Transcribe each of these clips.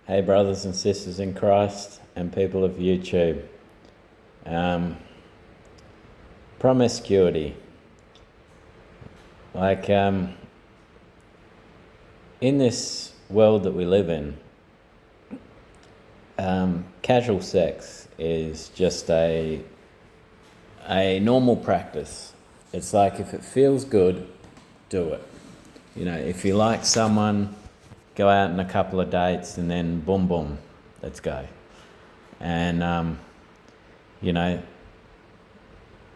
Hey, brothers and sisters in Christ and people of YouTube. Promiscuity. In this world that we live in, casual sex is just a normal practice. It's like if it feels good, do it. If you like someone, go out on a couple of dates and then boom, boom, let's go. And,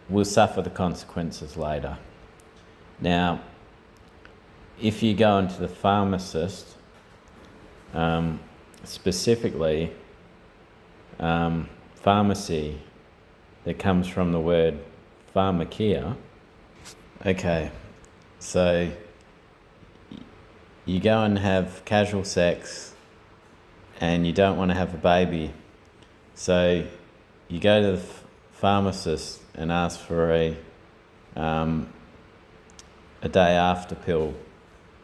we'll suffer the consequences later. Now, if you go into the pharmacist, specifically, pharmacy, that comes from the word pharmakia. Okay, so you go and have casual sex and you don't want to have a baby. So you go to the pharmacist and ask for a day after pill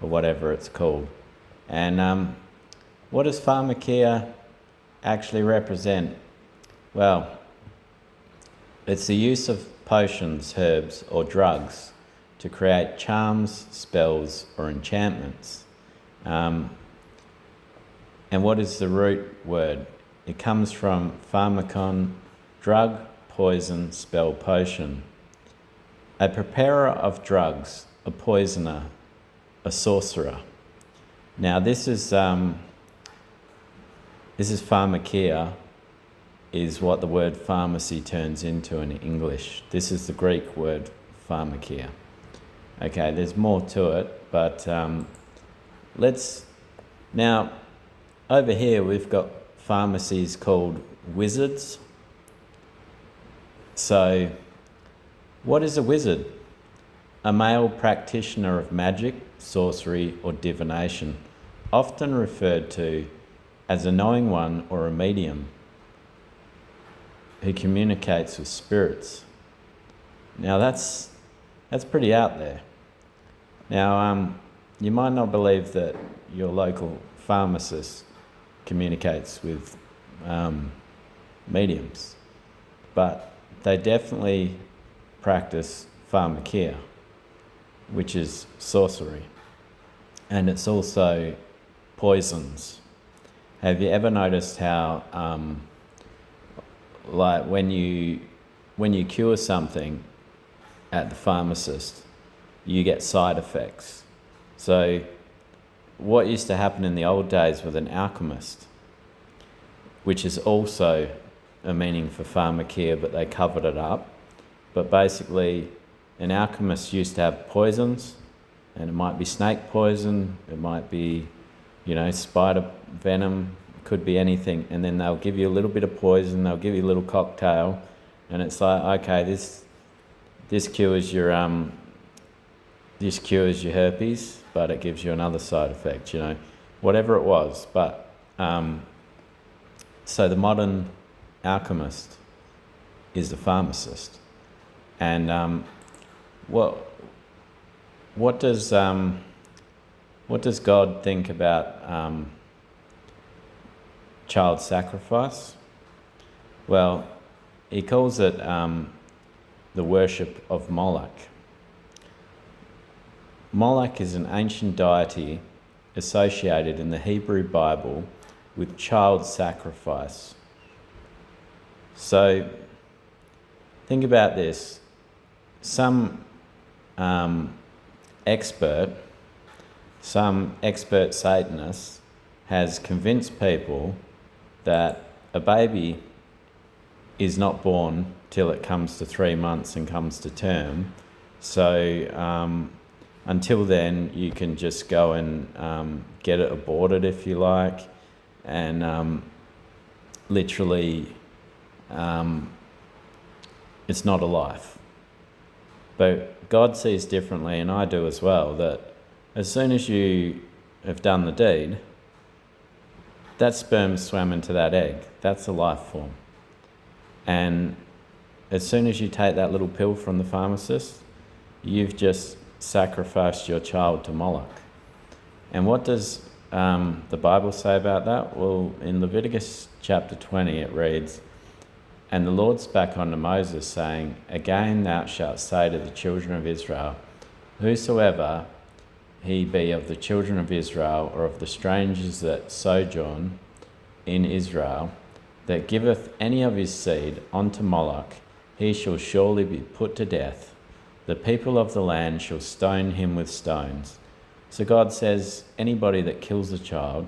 or whatever it's called. And what does pharmakia actually represent? Well, it's the use of potions, herbs, or drugs to create charms, spells, or enchantments. And what is the root word? It comes from pharmakon, drug, poison, spell, potion. A preparer of drugs, a poisoner, a sorcerer. Now this is pharmakia, is what the word pharmacy turns into in English. This is the Greek word pharmakia. Okay, there's more to it, but now over here we've got pharmacies called wizards. So what is a wizard? A male practitioner of magic, sorcery, or divination, often referred to as a knowing one or a medium who communicates with spirits. Now that's pretty out there. Now you might not believe that your local pharmacist communicates with mediums, but they definitely practice pharmakia, which is sorcery, and it's also poisons. Have you ever noticed how like when you cure something at the pharmacist, you get side effects? So what used to happen in the old days with an alchemist, which is also a meaning for pharmakia, but they covered it up. But basically, an alchemist used to have poisons, and it might be snake poison, it might be, spider venom, it could be anything. And then they'll give you a little bit of poison, they'll give you a little cocktail, and it's like, okay, this cures your herpes, but it gives you another side effect, whatever it was. But so the modern alchemist is the pharmacist. And what does God think about child sacrifice? Well, he calls it the worship of Molech. Molech is an ancient deity associated in the Hebrew Bible with child sacrifice. So think about this. Some expert Satanist has convinced people that a baby is not born till it comes to 3 months and comes to term. So until then, you can just go and get it aborted if you like, and literally it's not a life. But God sees differently, and I do as well, that as soon as you have done the deed, that sperm swam into that egg. That's a life form. And as soon as you take that little pill from the pharmacist, you've just sacrificed your child to Moloch. And what does the Bible say about that? Well, in Leviticus chapter 20 it reads, "And the Lord spake unto Moses, saying, Again thou shalt say to the children of Israel, Whosoever he be of the children of Israel, or of the strangers that sojourn in Israel, that giveth any of his seed unto Moloch, he shall surely be put to death. The people of the land shall stone him with stones." So God says anybody that kills a child,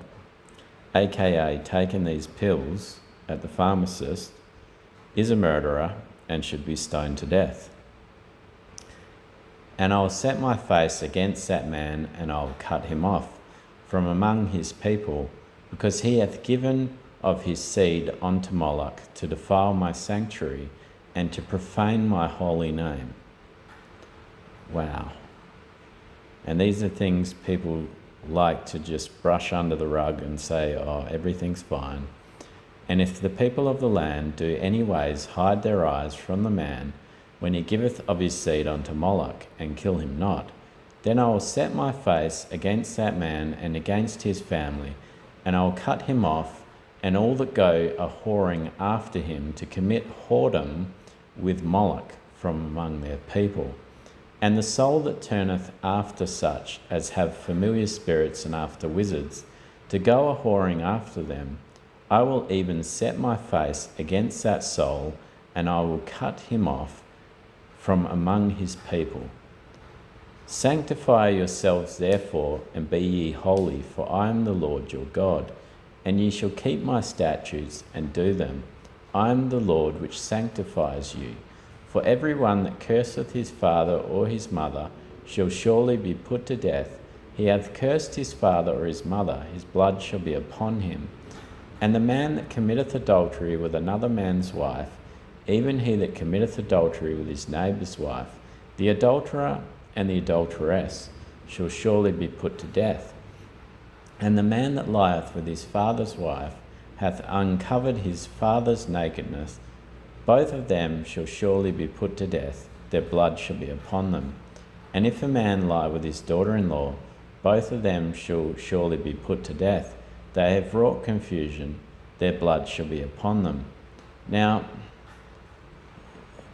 aka taking these pills at the pharmacist, is a murderer and should be stoned to death. "And I will set my face against that man, and I will cut him off from among his people, because he hath given of his seed unto Moloch, to defile my sanctuary, and to profane my holy name." Wow. And these are things people like to just brush under the rug and say, oh, everything's fine. "And if the people of the land do any ways hide their eyes from the man, when he giveth of his seed unto Moloch, and kill him not, then I will set my face against that man and against his family, and I will cut him off, and all that go a whoring after him to commit whoredom with Moloch from among their people. And the soul that turneth after such as have familiar spirits and after wizards, to go a whoring after them, I will even set my face against that soul, and I will cut him off from among his people. Sanctify yourselves therefore, and be ye holy, for I am the Lord your God. And ye shall keep my statutes and do them. I am the Lord which sanctifies you. For every one that curseth his father or his mother shall surely be put to death. He hath cursed his father or his mother, his blood shall be upon him. And the man that committeth adultery with another man's wife, even he that committeth adultery with his neighbour's wife, the adulterer and the adulteress shall surely be put to death. And the man that lieth with his father's wife hath uncovered his father's nakedness. Both of them shall surely be put to death, their blood shall be upon them. And if a man lie with his daughter-in-law, both of them shall surely be put to death. They have wrought confusion, their blood shall be upon them. Now,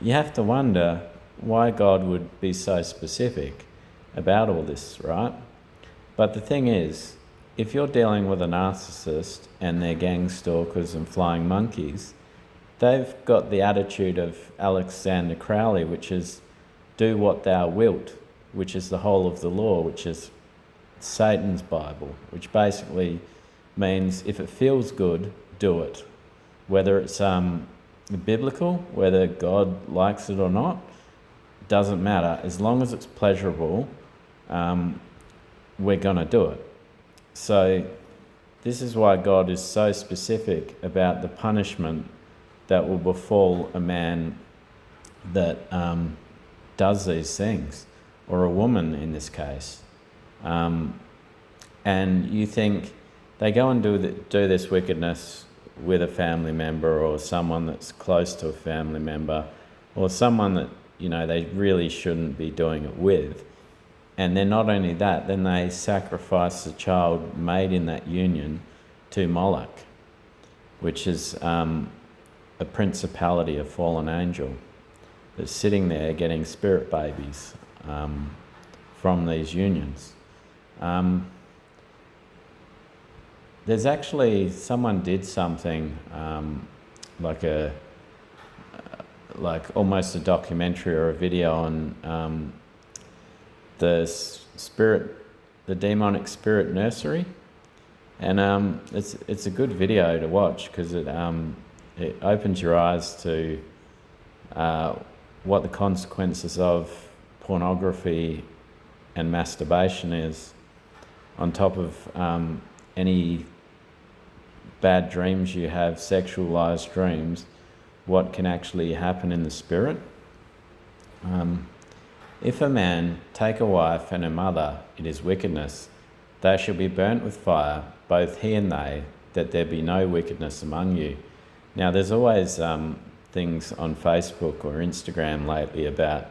you have to wonder why God would be so specific about all this, right? But the thing is, if you're dealing with a narcissist and their gang stalkers and flying monkeys, they've got the attitude of Alexander Crowley, which is do what thou wilt, which is the whole of the law, which is Satan's Bible, which basically means if it feels good, do it. Whether it's biblical, whether God likes it or not, doesn't matter. As long as it's pleasurable, we're going to do it. So this is why God is so specific about the punishment that will befall a man that does these things, or a woman in this case. And you think they go and do this wickedness with a family member, or someone that's close to a family member, or someone that, you know, they really shouldn't be doing it with. And then not only that, then they sacrifice the child made in that union to Molech, which is a principality, a fallen angel, that's sitting there getting spirit babies from these unions. There's actually, someone did something like almost a documentary or a video on the demonic spirit nursery, and it's a good video to watch because it opens your eyes to what the consequences of pornography and masturbation is, on top of any bad dreams you have, sexualized dreams, what can actually happen in the spirit. If a man take a wife and a mother, it is wickedness. They shall be burnt with fire, both he and they, that there be no wickedness among you. Now, there's always things on Facebook or Instagram lately about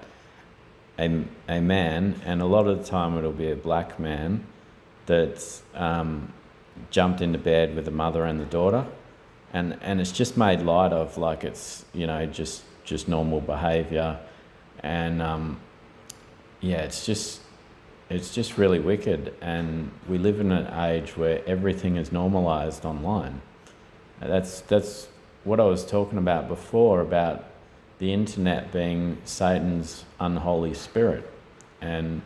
a man, and a lot of the time it'll be a black man that's jumped into bed with the mother and the daughter, and it's just made light of, like it's, you know, just normal behaviour, and it's just really wicked. And we live in an age where everything is normalised online. That's what I was talking about before, about the internet being Satan's unholy spirit. And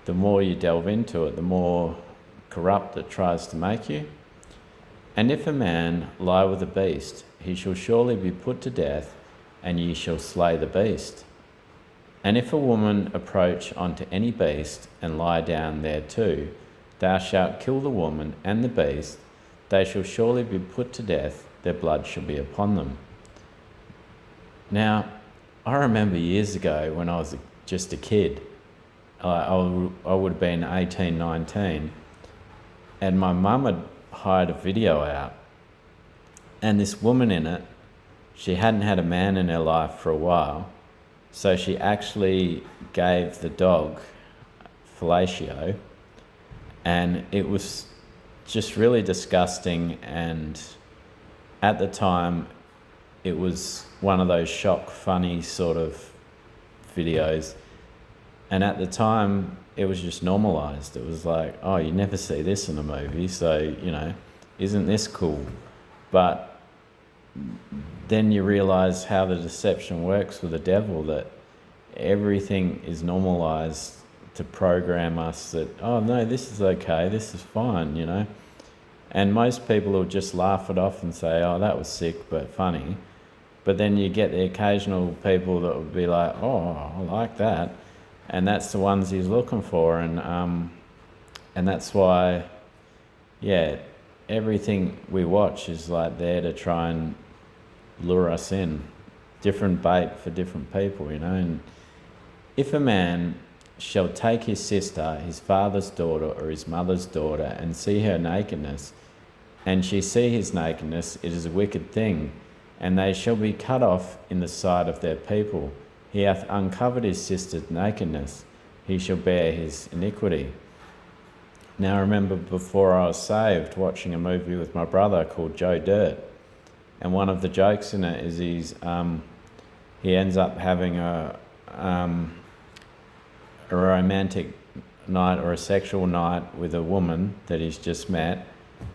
the more you delve into it, the more corrupt it tries to make you. And if a man lie with a beast, he shall surely be put to death, and ye shall slay the beast. And if a woman approach unto any beast, and lie down thereto, thou shalt kill the woman and the beast, they shall surely be put to death, their blood shall be upon them. Now, I remember years ago when I was just a kid, I would have been 18, 19, and my mum had hired a video out, and this woman in it, she hadn't had a man in her life for a while, so she actually gave the dog fellatio, and it was just really disgusting. And at the time, it was one of those shock funny sort of videos, and at the time it was just normalized. It was like, oh, you never see this in a movie, so, you know, isn't this cool? But then you realize how the deception works with the devil, that everything is normalized to program us that, oh no, this is okay, this is fine, you know. And most people will just laugh it off and say, oh, that was sick but funny. But then you get the occasional people that will be like, oh, I like that. And that's the ones he's looking for. And that's why, everything we watch is like there to try and lure us in. Different bait for different people, you know. And if a man shall take his sister, his father's daughter, or his mother's daughter, and see her nakedness, and she see his nakedness, it is a wicked thing, and they shall be cut off in the sight of their people. He hath uncovered his sister's nakedness, he shall bear his iniquity. Now I remember before I was saved watching a movie with my brother called Joe Dirt, and one of the jokes in it is he ends up having a romantic night or a sexual night with a woman that he's just met,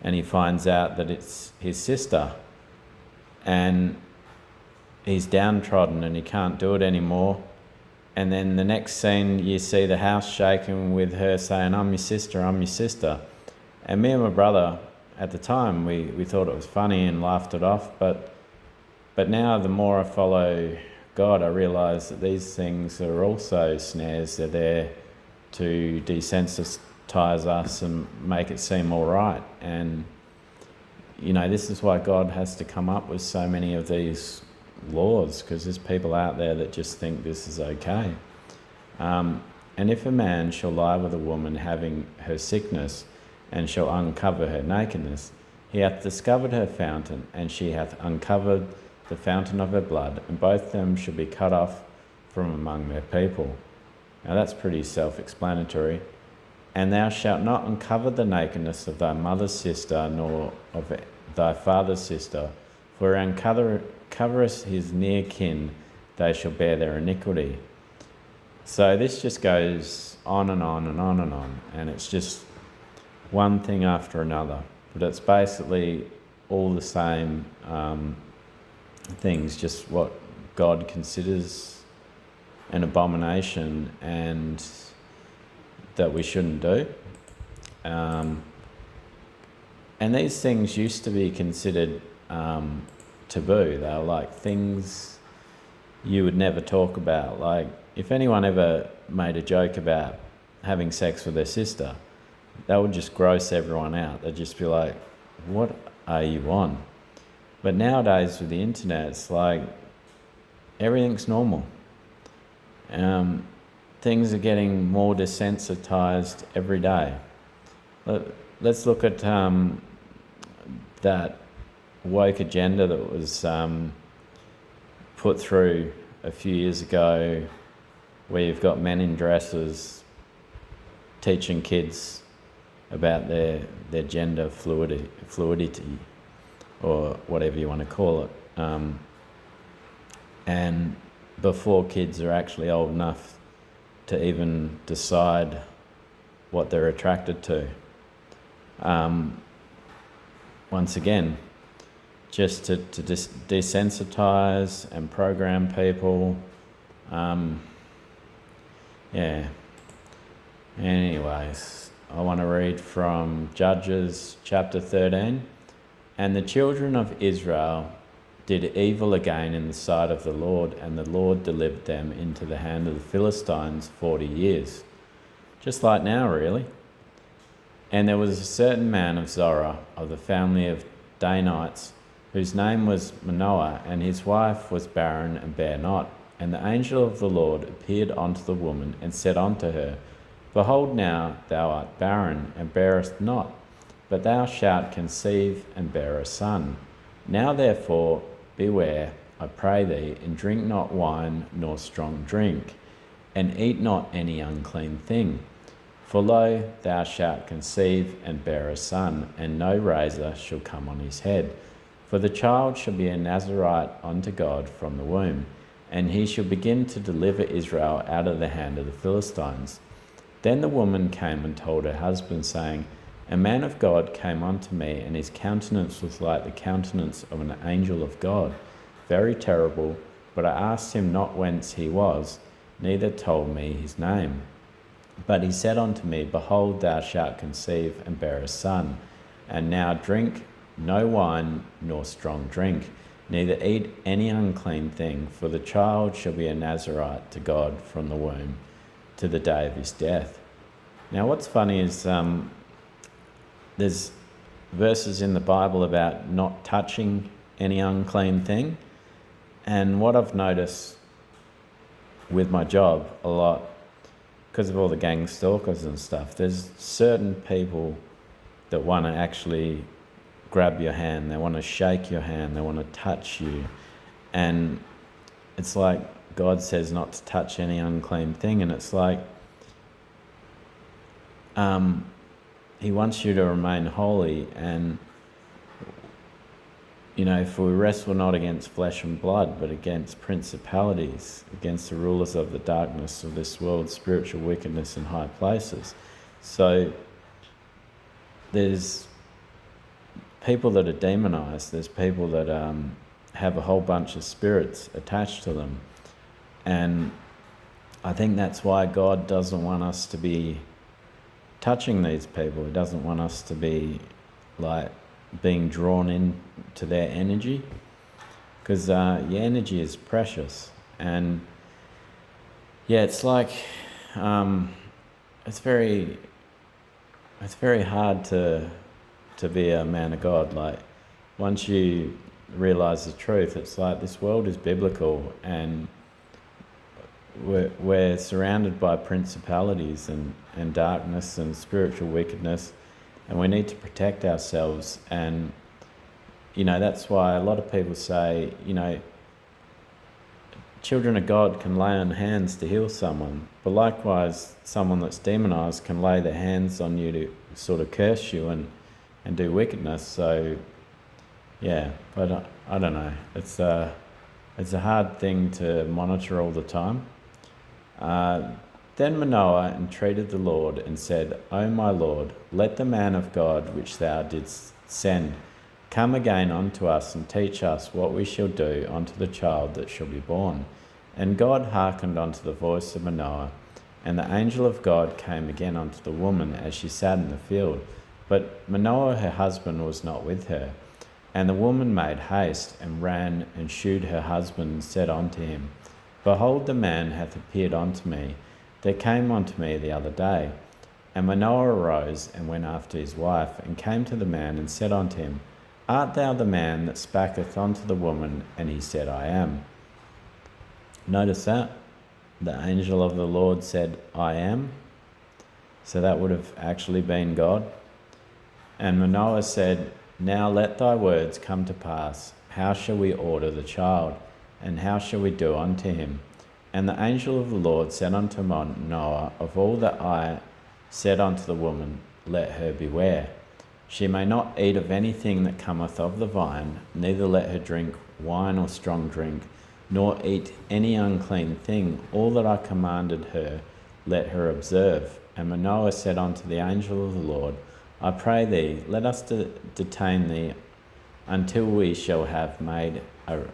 and he finds out that it's his sister, and he's downtrodden and he can't do it anymore. And then the next scene, you see the house shaking with her saying, I'm your sister, I'm your sister. And me and my brother, at the time, we thought it was funny and laughed it off, but now the more I follow God, I realise that these things are also snares. They're there to desensitise us and make it seem all right. And, you know, this is why God has to come up with so many of these laws, because there's people out there that just think this is okay. And if a man shall lie with a woman having her sickness, and shall uncover her nakedness, he hath discovered her fountain, and she hath uncovered the fountain of her blood, and both them shall be cut off from among their people. Now that's pretty self-explanatory. And thou shalt not uncover the nakedness of thy mother's sister, nor of thy father's sister, for uncoverest his near kin, they shall bear their iniquity. So this just goes on and on and on and on, and it's just one thing after another. But it's basically all the same things, just what God considers an abomination and that we shouldn't do. And these things used to be considered taboo. They were like things you would never talk about. Like if anyone ever made a joke about having sex with their sister, that would just gross everyone out. They'd just be like, what are you on? But nowadays with the internet, it's like everything's normal. Things are getting more desensitized every day. Let's look at that woke agenda that was put through a few years ago, where you've got men in dresses teaching kids about their gender fluidity, or whatever you want to call it. And before kids are actually old enough to even decide what they're attracted to. Once again, just to desensitize and program people. Yeah. Anyways, I want to read from Judges chapter 13. And the children of Israel did evil again in the sight of the Lord, and the Lord delivered them into the hand of the Philistines 40 years. Just like now, really. And there was a certain man of Zorah, of the family of Danites, whose name was Manoah, and his wife was barren and bare not. And the angel of the Lord appeared unto the woman, and said unto her, Behold, now thou art barren, and bearest not, but thou shalt conceive and bear a son. Now therefore beware, I pray thee, and drink not wine nor strong drink, and eat not any unclean thing. For lo, thou shalt conceive and bear a son, and no razor shall come on his head. For the child shall be a Nazarite unto God from the womb, and he shall begin to deliver Israel out of the hand of the Philistines. Then the woman came and told her husband, saying, A man of God came unto me, and his countenance was like the countenance of an angel of God, very terrible. But I asked him not whence he was, neither told me his name. But he said unto me, Behold, thou shalt conceive and bear a son, and now drink no wine nor strong drink, neither eat any unclean thing, for the child shall be a Nazarite to God from the womb to the day of his death. Now what's funny is there's verses in the Bible about not touching any unclean thing, and what I've noticed with my job a lot, because of all the gang stalkers and stuff, there's certain people that want to actually grab your hand, they want to shake your hand, they want to touch you. And it's like God says not to touch any unclean thing, and it's like he wants you to remain holy. And you know, for we wrestle not against flesh and blood, but against principalities, against the rulers of the darkness of this world, spiritual wickedness in high places. So there's people that are demonized, there's people that have a whole bunch of spirits attached to them. And I think that's why God doesn't want us to be touching these people. He doesn't want us to be like being drawn into their energy, because your energy is precious. And yeah, it's like it's very hard to be a man of God. Like once you realize the truth, it's like this world is biblical, and we're surrounded by principalities and darkness and spiritual wickedness, and we need to protect ourselves. And you know, that's why a lot of people say, you know, children of God can lay on hands to heal someone, but likewise someone that's demonized can lay their hands on you to sort of curse you and do wickedness. So yeah, but I don't know, it's a hard thing to monitor all the time. Then Manoah entreated the Lord and said, O my Lord, let the man of God which thou didst send come again unto us, and teach us what we shall do unto the child that shall be born. And God hearkened unto the voice of Manoah, and the angel of God came again unto the woman as she sat in the field. But Manoah her husband was not with her. And the woman made haste, and ran and shewed her husband, and said unto him, Behold, the man hath appeared unto me, that came unto me the other day. And Manoah arose, and went after his wife, and came to the man, and said unto him, Art thou the man that spaketh unto the woman? And he said, I am. Notice that. The angel of the Lord said, I am. So that would have actually been God. And Manoah said, Now let thy words come to pass. How shall we order the child? And how shall we do unto him? And the angel of the Lord said unto Manoah, Of all that I said unto the woman, let her beware. She may not eat of anything that cometh of the vine, neither let her drink wine or strong drink, nor eat any unclean thing. All that I commanded her, let her observe. And Manoah said unto the angel of the Lord, I pray thee, let us detain thee until we shall have made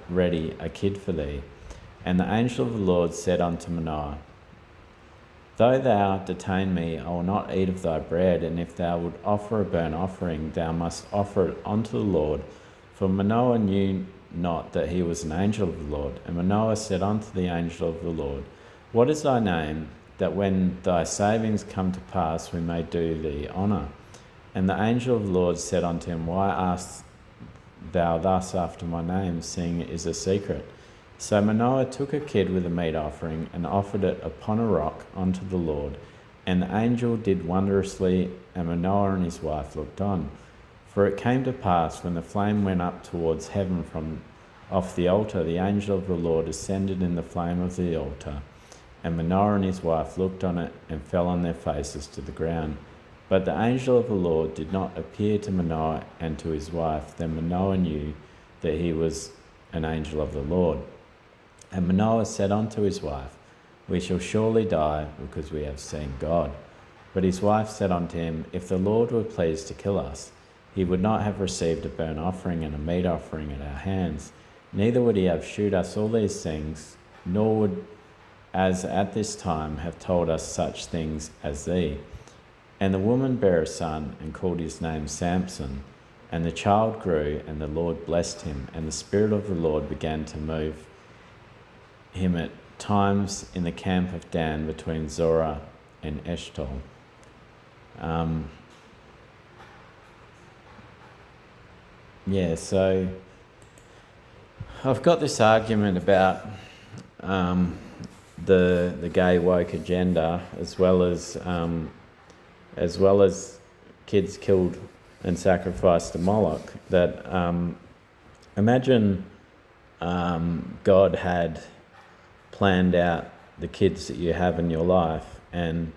ready a kid for thee. And the angel of the Lord said unto Manoah, Though thou detain me, I will not eat of thy bread, and if thou wilt offer a burnt offering, thou must offer it unto the Lord. For Manoah knew not that he was an angel of the Lord. And Manoah said unto the angel of the Lord, What is thy name, that when thy savings come to pass we may do thee honour? And the angel of the Lord said unto him, Why askest thou thus after my name, seeing it is a secret? So Manoah took a kid with a meat offering, and offered it upon a rock unto the Lord. And the angel did wondrously, and Manoah and his wife looked on. For it came to pass, when the flame went up towards heaven from off the altar, the angel of the Lord ascended in the flame of the altar. And Manoah and his wife looked on it, and fell on their faces to the ground. But the angel of the Lord did not appear to Manoah and to his wife. Then Manoah knew that he was an angel of the Lord. And Manoah said unto his wife, We shall surely die, because we have seen God. But his wife said unto him, If the Lord were pleased to kill us, he would not have received a burnt offering and a meat offering at our hands, neither would he have shewed us all these things, nor would, as at this time, have told us such things as thee. And the woman bare a son, and called his name Samson. And the child grew, and the Lord blessed him, and the Spirit of the Lord began to move him at times in the camp of Dan between Zorah and Eshtaol. So I've got this argument about the gay woke agenda, as well as kids killed and sacrificed to Moloch. That imagine God had planned out the kids that you have in your life, and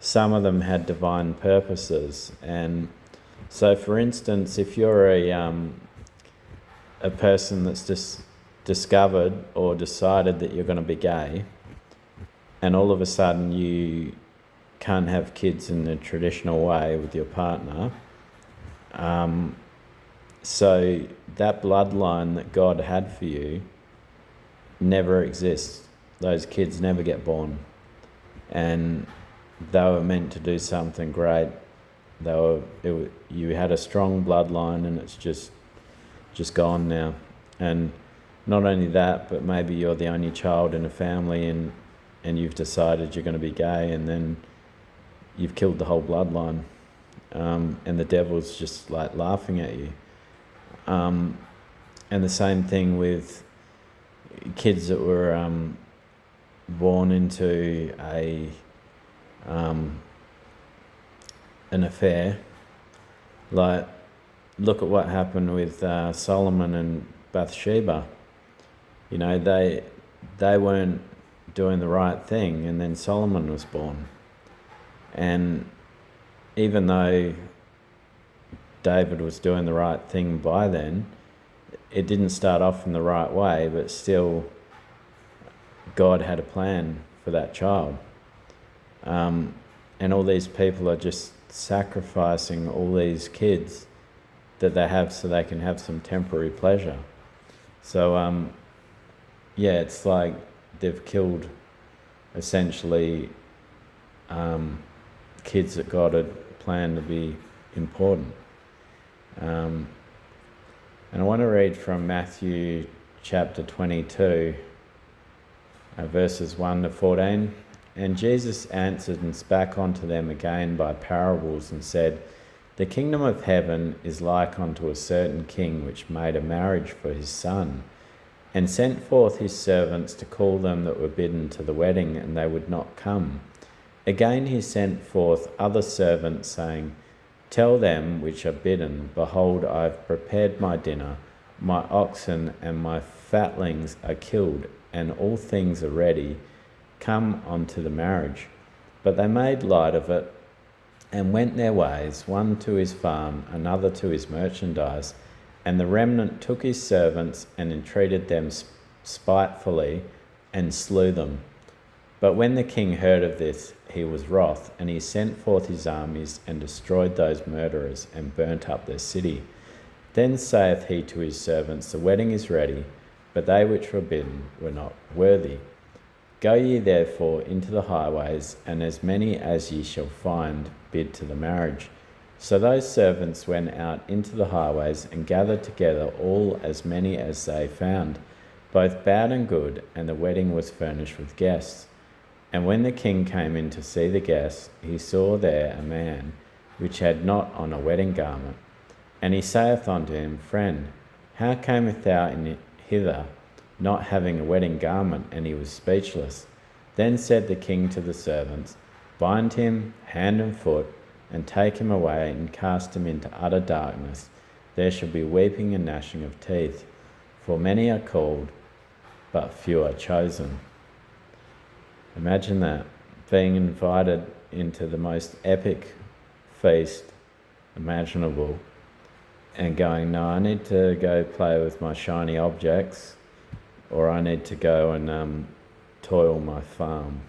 some of them had divine purposes. And so, for instance, if you're a person that's just discovered or decided that you're going to be gay, and all of a sudden you can't have kids in the traditional way with your partner, so that bloodline that God had for you never exists. Those kids never get born, and they were meant to do something great. You had a strong bloodline, and it's just gone now. And not only that, but maybe you're the only child in a family, and you've decided you're going to be gay, and then you've killed the whole bloodline, and the devil's just like laughing at you. And the same thing with kids that were born into an affair. Like, look at what happened with Solomon and Bathsheba. You know, they weren't doing the right thing, and then Solomon was born. And even though David was doing the right thing by then, it didn't start off in the right way, but still God had a plan for that child. And all these people are just sacrificing all these kids that they have so they can have some temporary pleasure. So, it's like they've killed essentially kids that God had planned to be important. And I want to read from Matthew chapter 22, verses 1 to 14. And Jesus answered and spake unto them again by parables, and said, The kingdom of heaven is like unto a certain king which made a marriage for his son, and sent forth his servants to call them that were bidden to the wedding, and they would not come. Again he sent forth other servants, saying, Tell them which are bidden, Behold, I have prepared my dinner, my oxen and my fatlings are killed, and all things are ready. Come unto the marriage. But they made light of it, and went their ways, one to his farm, another to his merchandise. And the remnant took his servants and entreated them spitefully and slew them. But when the king heard of this, he was wroth, and he sent forth his armies and destroyed those murderers and burnt up their city. Then saith he to his servants, the wedding is ready, but they which were bidden were not worthy. Go ye therefore into the highways, and as many as ye shall find, bid to the marriage. So those servants went out into the highways and gathered together all as many as they found, both bad and good, and the wedding was furnished with guests. And when the king came in to see the guests, he saw there a man which had not on a wedding garment. And he saith unto him, Friend, how camest thou in hither, not having a wedding garment? And he was speechless. Then said the king to the servants, Bind him hand and foot, and take him away, and cast him into utter darkness. There shall be weeping and gnashing of teeth. For many are called, but few are chosen. Imagine that, being invited into the most epic feast imaginable, and going, no, I need to go play with my shiny objects, or I need to go and toil my farm.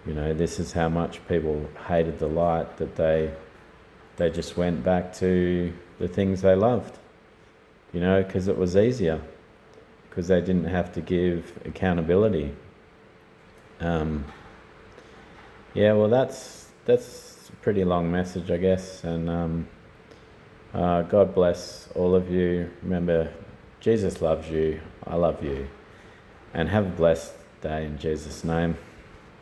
You know, this is how much people hated the light, that they just went back to the things they loved, you know, because it was easier, because they didn't have to give accountability. Yeah, well, that's a pretty long message, I guess, and God bless all of you. Remember, Jesus loves you, I love you, and have a blessed day in Jesus' name.